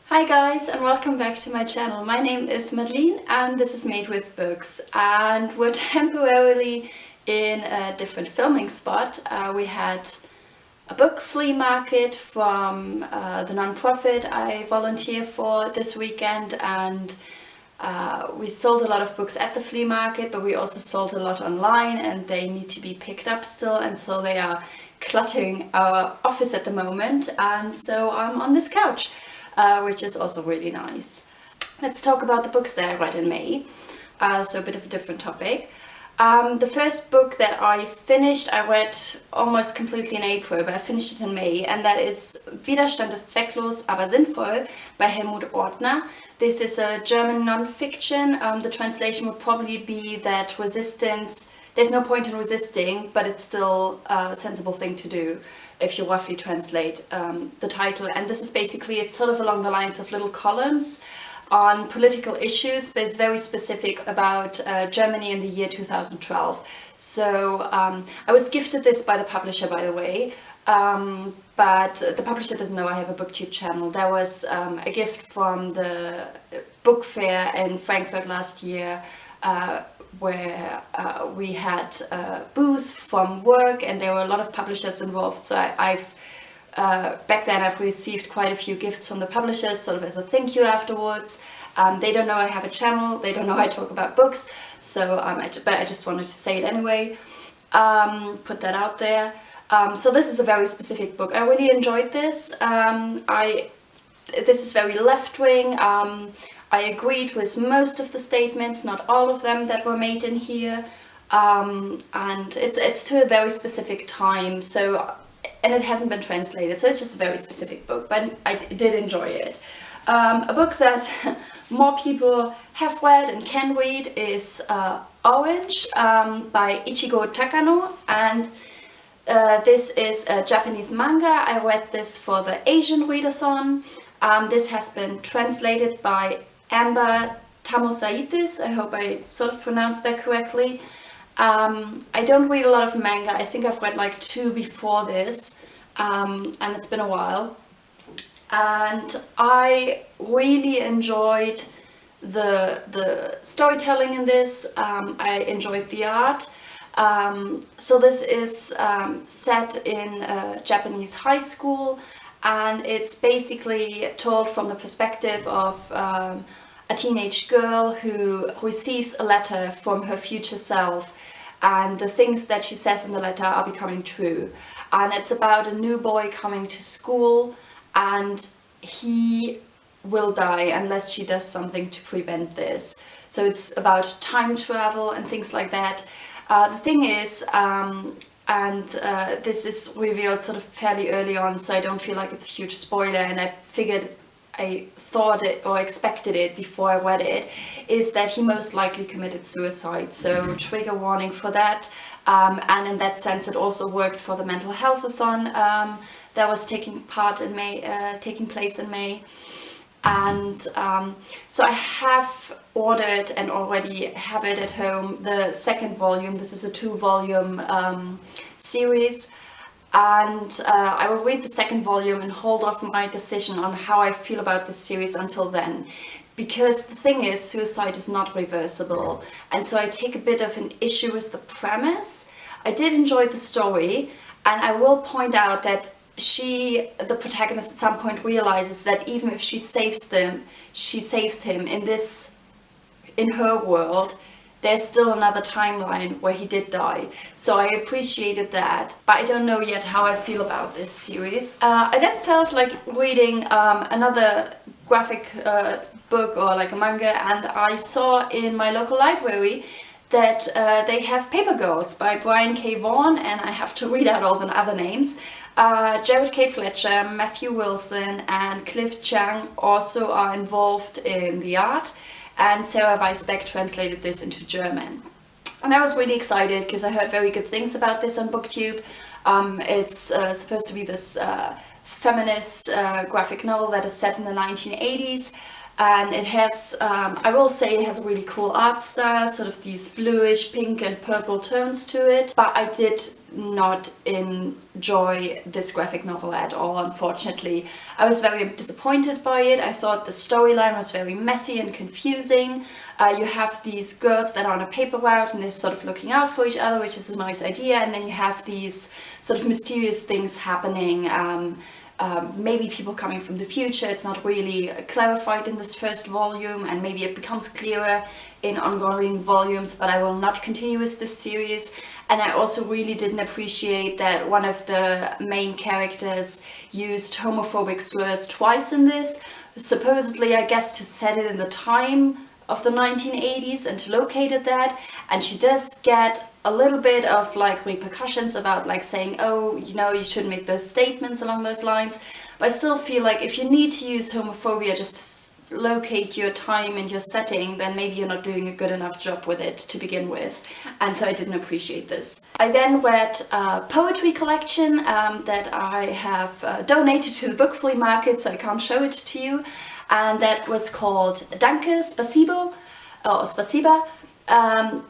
Hi guys, and welcome back to my channel. My name is Madeline and this is Made with Books, and we're temporarily in a different filming spot. We had a book flea market from the non-profit I volunteer for this weekend, and we sold a lot of books at the flea market, but we also sold a lot online and they need to be picked up still, and so they are cluttering our office at the moment, and so I'm on this couch. Which is also really nice. Let's talk about the books that I read in May, so a bit of a different topic. The first book that I finished, I read almost completely in April, but I finished it in May, and that is Widerstand ist zwecklos, aber sinnvoll by Helmut Ortner. This is a German non-fiction. The translation would probably be that resistance, there's no point in resisting, but it's still a sensible thing to do, if you roughly translate the title. And this is basically, it's sort of along the lines of little columns on political issues, but it's very specific about Germany in the year 2012. So I was gifted this by the publisher, by the way, but the publisher doesn't know I have a booktube channel. There was a gift from the book fair in Frankfurt last year, where we had a booth from work and there were a lot of publishers involved, so I've back then I've received quite a few gifts from the publishers, sort of as a thank you afterwards. They don't know I have a channel, they don't know I talk about books, so but I just wanted to say it anyway, put that out there. So this is a very specific book. I really enjoyed this. This is very left-wing. I agreed with most of the statements, not all of them that were made in here, and it's to a very specific time, so, and it hasn't been translated, so it's just a very specific book, but I did enjoy it. A book that more people have read and can read is Orange by Ichigo Takano, and this is a Japanese manga. I read this for the Asian Readathon. This has been translated by Aber. I hope I sort of pronounced that correctly. I don't read a lot of manga. I think I've read like 2 before this, and it's been a while. And I really enjoyed the storytelling in this. I enjoyed the art. So this is set in a Japanese high school, and it's basically told from the perspective of a teenage girl who receives a letter from her future self, and the things that she says in the letter are becoming true. And it's about a new boy coming to school, and he will die unless she does something to prevent this. So it's about time travel and things like that. The thing is, this is revealed sort of fairly early on, so I don't feel like it's a huge spoiler, and I thought it or expected it before I read it, is that he most likely committed suicide, so trigger warning for that. And in that sense it also worked for the Mentalhealthahon that was taking place in May. And so I have ordered and already have it at home, the second volume. This is a 2-volume series, and I will read the second volume and hold off my decision on how I feel about this series until then, because the thing is, suicide is not reversible, and so I take a bit of an issue with the premise. I did enjoy the story, and I will point out that the protagonist, at some point realizes that even if she saves him in her world, there's still another timeline where he did die. So I appreciated that, but I don't know yet how I feel about this series. I then felt like reading another graphic book or like a manga, and I saw in my local library that they have Paper Girls by Brian K. Vaughan, and I have to read out all the other names. Jared K. Fletcher, Matthew Wilson and Cliff Chang also are involved in the art, and Sarah Weisbeck translated this into German. And I was really excited because I heard very good things about this on BookTube. It's supposed to be this feminist graphic novel that is set in the 1980s, and it has, I will say, it has a really cool art style, sort of these bluish pink and purple tones to it, but I did not enjoy this graphic novel at all, unfortunately. I was very disappointed by it. I thought the storyline was very messy and confusing. You have these girls that are on a paper route and they're sort of looking out for each other, which is a nice idea, and then you have these sort of mysterious things happening. Maybe people coming from the future. It's not really clarified in this first volume, and maybe it becomes clearer in ongoing volumes, but I will not continue with this series. And I also really didn't appreciate that one of the main characters used homophobic slurs twice in this, supposedly, I guess, to set it in the time of the 1980s and to locate it that. And she does get a little bit of like repercussions about like saying, oh, you know, you shouldn't make those statements along those lines. But I still feel like if you need to use homophobia just to locate your time and your setting, then maybe you're not doing a good enough job with it to begin with. And so I didn't appreciate this. I then read a poetry collection that I have donated to the book flea market, so I can't show it to you. And that was called Danke, Spasibo, or Spasiba,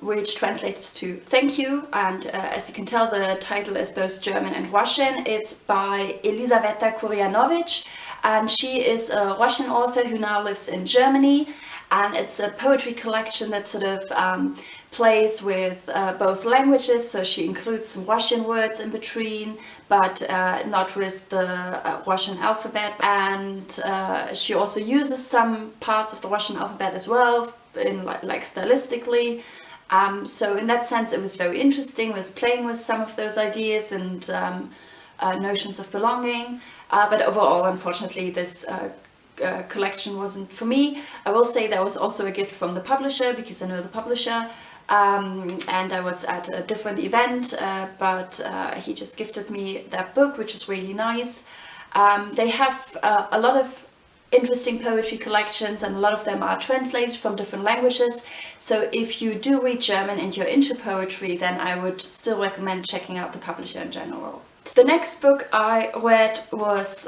which translates to thank you. And as you can tell, the title is both German and Russian. It's by Elizaveta Kuryanovich, and she is a Russian author who now lives in Germany. And it's a poetry collection that sort of plays with both languages, so she includes some Russian words in between, but not with the Russian alphabet. And she also uses some parts of the Russian alphabet as well, in like stylistically. So in that sense it was very interesting, was playing with some of those ideas and notions of belonging. But overall, unfortunately, this collection wasn't for me. I will say that was also a gift from the publisher, because I know the publisher, and I was at a different event, but he just gifted me that book, which was really nice. They have a lot of interesting poetry collections, and a lot of them are translated from different languages. So if you do read German and you're into poetry, then I would still recommend checking out the publisher in general. The next book I read was,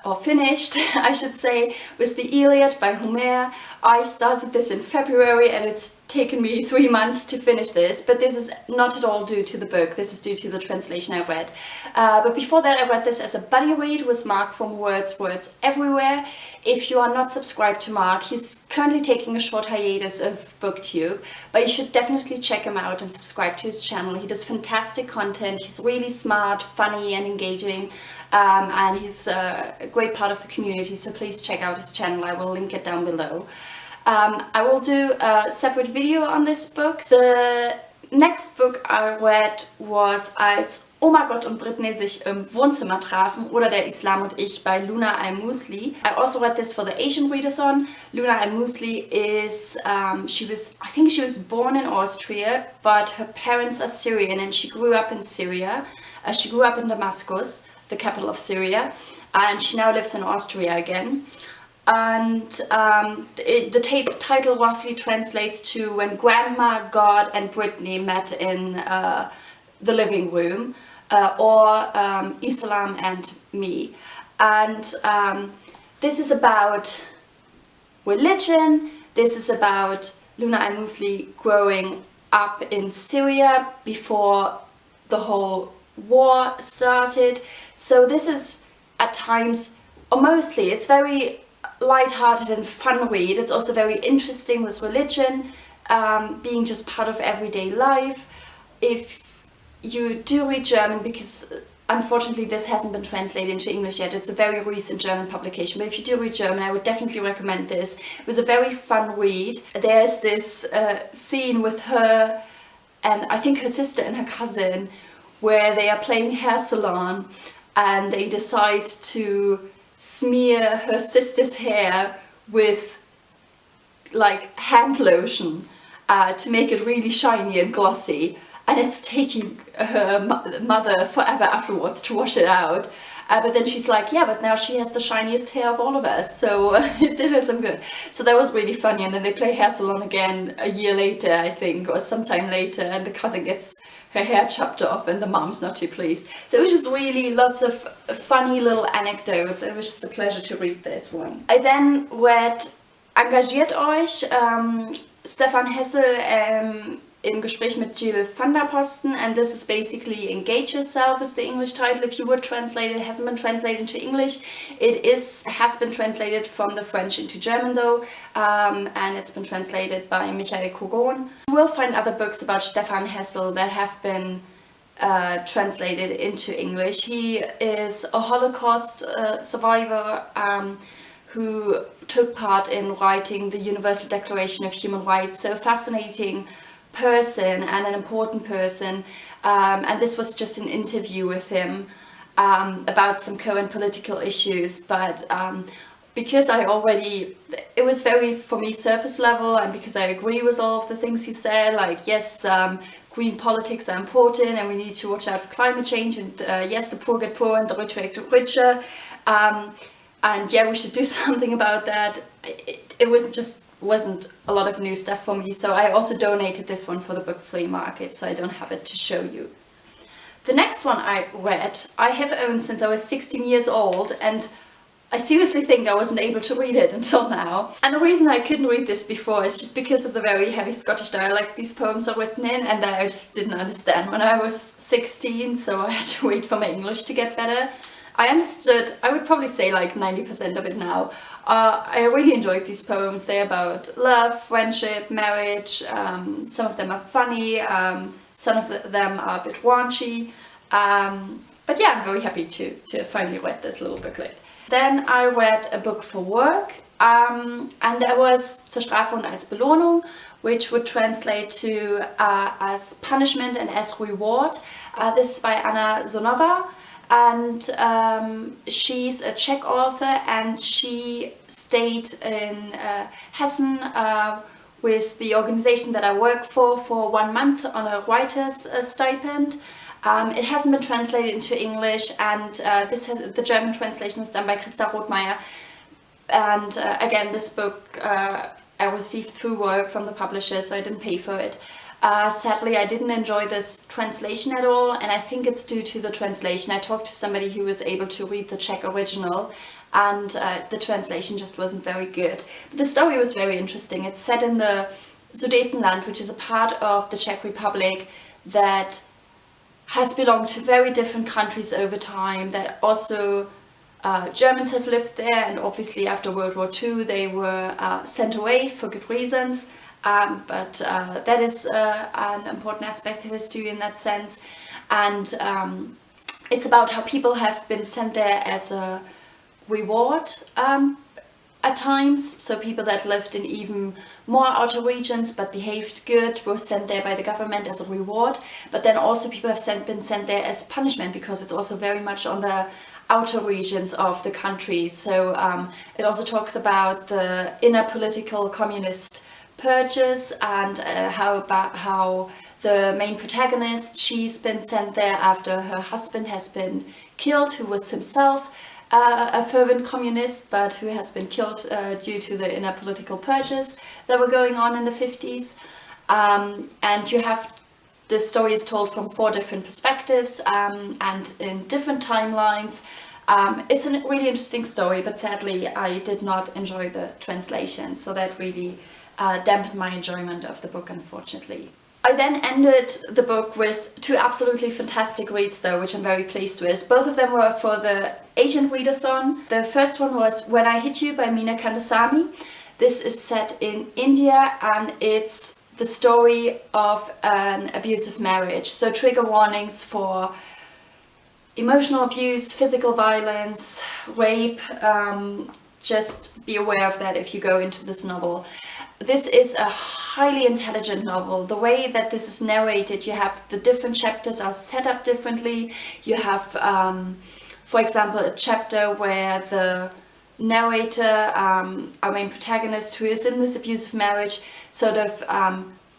or finished, I should say, was the Iliad by Homer. I started this in February and it's taken me 3 months to finish this, but this is not at all due to the book. This is due to the translation I read. But before that, I read this as a buddy read with Mark from Words Everywhere. If you are not subscribed to Mark, he's currently taking a short hiatus of BookTube, but you should definitely check him out and subscribe to his channel. He does fantastic content. He's really smart, funny and engaging, and he's a great part of the community, so please check out his channel. I will link it down below. I will do a separate video on this book. The next book I read was Als Gott und Britney sich im Wohnzimmer trafen oder Der Islam und ich by Luna Al-Mousli. I also read this for the Asian Readathon. Luna Al-Mousli is, I think she was born in Austria, but her parents are Syrian and she grew up in Syria. She grew up in Damascus, the capital of Syria, and she now lives in Austria again. And the title roughly translates to When Grandma, God and Britney Met in the Living Room, or Islam and Me. And this is about religion. This is about Luna Al-Mousli growing up in Syria before the whole war started. So this is at times, or mostly, it's very light-hearted and fun read. It's also very interesting with religion being just part of everyday life. If you do read German, because unfortunately this hasn't been translated into English yet, it's a very recent German publication, but if you do read German, I would definitely recommend this. It was a very fun read. There's this scene with her and I think her sister and her cousin where they are playing hair salon, and they decide to smear her sister's hair with like hand lotion to make it really shiny and glossy, and it's taking her mother forever afterwards to wash it out. But then she's like, yeah, but now she has the shiniest hair of all of us, so it did her some good. So that was really funny, and then they play hair salon again a year later, I think, or sometime later, and the cousin gets her hair chopped off and the mom's not too pleased. So it was just really lots of funny little anecdotes, and it was just a pleasure to read this one. I then read Engagiert, Euch, Stéphane, Hessel, im Gespräch mit Gilles Vanderpooten, and this is basically Engage Yourself is the English title. If you would translate it, it hasn't been translated into English. It has been translated from the French into German though, and it's been translated by Michael Kogon. You will find other books about Stéphane Hessel that have been translated into English. He is a Holocaust survivor who took part in writing the Universal Declaration of Human Rights, so a fascinating person and an important person, and this was just an interview with him about some current political issues, but because it was very, for me, surface level, and because I agree with all of the things he said, like yes, green politics are important and we need to watch out for climate change, and yes, the poor get poorer and the rich get richer, and yeah, we should do something about that. It wasn't a lot of new stuff for me, so I also donated this one for the book flea market, so I don't have it to show you. The next one I read, I have owned since I was 16 years old, and I seriously think I wasn't able to read it until now. And the reason I couldn't read this before is just because of the very heavy Scottish dialect these poems are written in, and that I just didn't understand when I was 16, so I had to wait for my English to get better. I understood, I would probably say like 90% of it now. I really enjoyed these poems. They're about love, friendship, marriage. Some of them are funny, some of them are a bit raunchy. But yeah, I'm very happy to finally read this little booklet. Then I read a book for work, and that was Zur Strafe und als Belohnung, which would translate to as punishment and as reward. This is by Anna Zonová. And she's a Czech author, and she stayed in Hessen with the organization that I work for 1 month on a writer's stipend. It hasn't been translated into English, and the German translation was done by Christa Rothmeier. And again, this book I received through work from the publisher, so I didn't pay for it. Sadly, I didn't enjoy this translation at all, and I think it's due to the translation. I talked to somebody who was able to read the Czech original, and the translation just wasn't very good. But the story was very interesting. It's set in the Sudetenland, which is a part of the Czech Republic that has belonged to very different countries over time, that also Germans have lived there, and obviously after World War II they were sent away for good reasons. But that is an important aspect of history in that sense, and it's about how people have been sent there as a reward at times. So people that lived in even more outer regions but behaved good were sent there by the government as a reward, but then also people have been sent there as punishment, because it's also very much on the outer regions of the country. So it also talks about the inner political communist purges, and how the main protagonist, she's been sent there after her husband has been killed, who was himself a fervent communist, but who has been killed due to the inner political purges that were going on in the 50s. And you have the story is told from 4 different perspectives and in different timelines. It's a really interesting story, but sadly I did not enjoy the translation, so that really dampened my enjoyment of the book, unfortunately. I then ended the book with 2 absolutely fantastic reads though, which I'm very pleased with. Both of them were for the Asian Readathon. The first one was When I Hit You by Meena Kandasamy. This is set in India, and it's the story of an abusive marriage. So trigger warnings for emotional abuse, physical violence, rape. Just be aware of that if you go into this novel. This is a highly intelligent novel. The way that this is narrated, you have the different chapters are set up differently. You have, for example, a chapter where the narrator, our main protagonist, who is in this abusive marriage, sort of,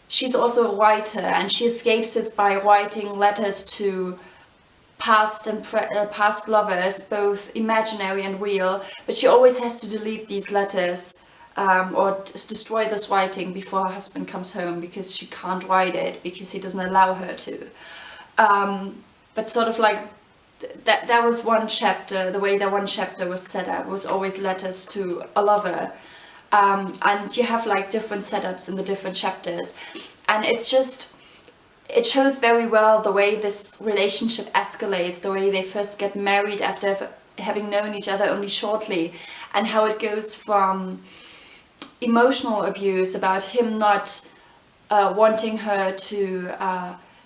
she's also a writer, and she escapes it by writing letters to past and past lovers, both imaginary and real, but she always has to delete these letters or destroy this writing before her husband comes home, because she can't write it because he doesn't allow her to. But sort of like that was one chapter. The way that one chapter was set up was always letters to a lover, and you have like different setups in the different chapters, and it's just it shows very well the way this relationship escalates, the way they first get married after having known each other only shortly, and how it goes from emotional abuse about him not wanting her to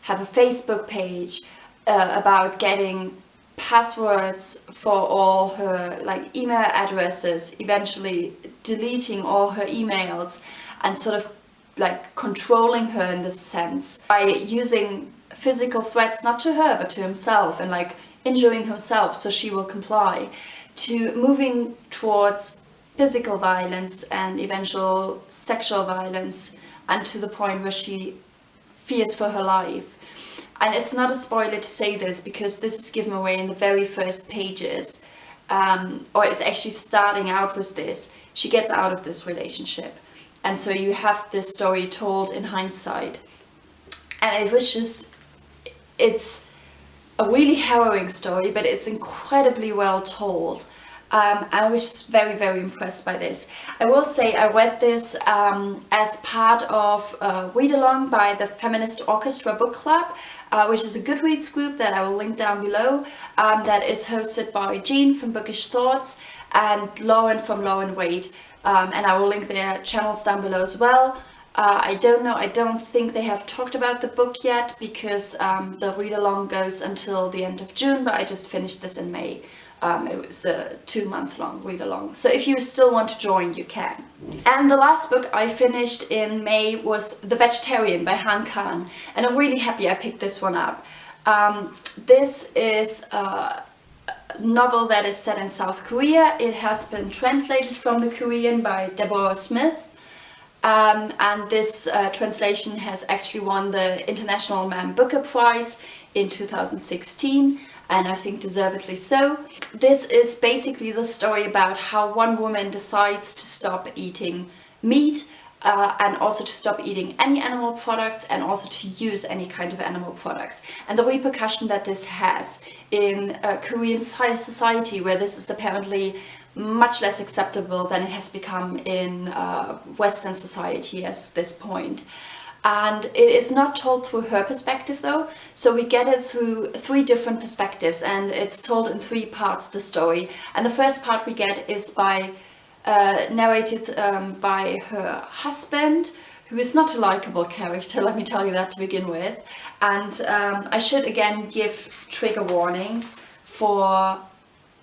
have a Facebook page, about getting passwords for all her like email addresses, eventually deleting all her emails, and sort of like controlling her in this sense by using physical threats, not to her but to himself, and like injuring himself so she will comply, to moving towards physical violence and eventual sexual violence, and to the point where she fears for her life. And it's not a spoiler to say this, because this is given away in the very first pages, or it's actually starting out with this. She gets out of this relationship, and so you have this story told in hindsight. And it was just, it's a really harrowing story, but it's incredibly well told. I was just very, very impressed by this. I will say I read this as part of Readathon by the Feminist Orchestra Book Club, which is a Goodreads group that I will link down below, that is hosted by Jean from Bookish Thoughts and Lauren from Lauren Wade, and I will link their channels down below as well. I don't know, I don't think they have talked about the book yet, because the read-along goes until the end of June, but I just finished this in May. It was a 2-month-long read-along, so if you still want to join, you can. And the last book I finished in May was The Vegetarian by Han Kang, and I'm really happy I picked this one up. This is a novel that is set in South Korea. It has been translated from the Korean by Deborah Smith. And this translation has actually won the International Man Booker Prize in 2016, and I think deservedly so. This is basically the story about how one woman decides to stop eating meat, and also to stop eating any animal products, and also to use any kind of animal products, and the repercussion that this has in Korean society, where this is apparently much less acceptable than it has become in Western society at this point. And it is not told through her perspective though, so we get it through 3 different perspectives, and it's told in 3 parts, the story. And the first part we get is by narrated by her husband, who is not a likable character, let me tell you that to begin with. And I should again give trigger warnings for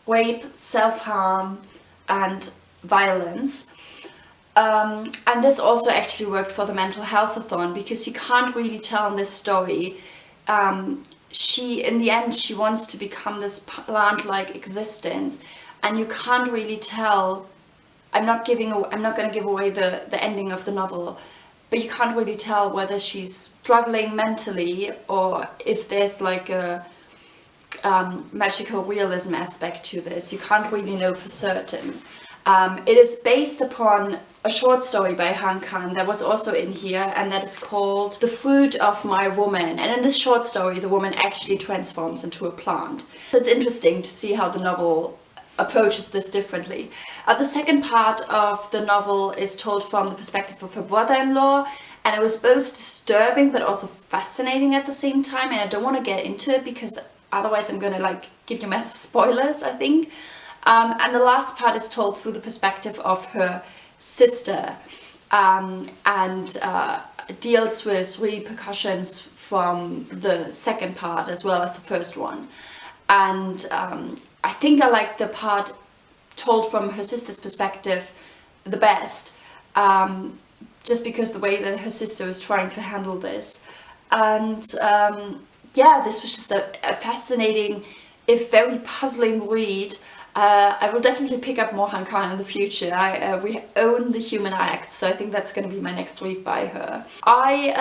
rape, self-harm and violence. And this also actually worked for the Mentalhealthahon, because you can't really tell in this story. In the end, she wants to become this plant-like existence, and you can't really tell. I'm not going to give away the ending of the novel, but you can't really tell whether she's struggling mentally or if there's like a magical realism aspect to this. You can't really know for certain. It is based upon a short story by Han Kang that was also in here, and that is called The Fruit of My Woman. And in this short story, the woman actually transforms into a plant. So it's interesting to see how the novel approaches this differently. The second part of the novel is told from the perspective of her brother-in-law, and it was both disturbing but also fascinating at the same time, and I don't want to get into it because otherwise I'm gonna like give you massive spoilers, I think. And the last part is told through the perspective of her sister, and deals with repercussions from the second part as well as the first one. And I think I like the part told from her sister's perspective the best, just because the way that her sister is trying to handle this. And yeah, this was just a fascinating, if very puzzling read. I will definitely pick up more Han Kang in the future. We own The Human Act, so I think that's going to be my next read by her. I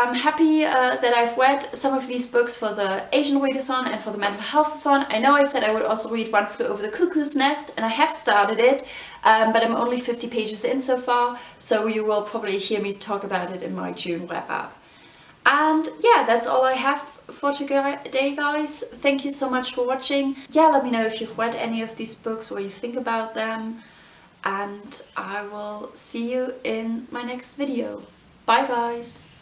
am happy that I've read some of these books for the Asian Readathon and for the Mentalhealthahon. I know I said I would also read One Flew Over the Cuckoo's Nest, and I have started it, but I'm only 50 pages in so far, so you will probably hear me talk about it in my June wrap-up. And yeah, that's all I have for today, guys. Thank you so much for watching. Yeah, let me know if you've read any of these books, what you think about them, and I will see you in my next video. Bye, guys.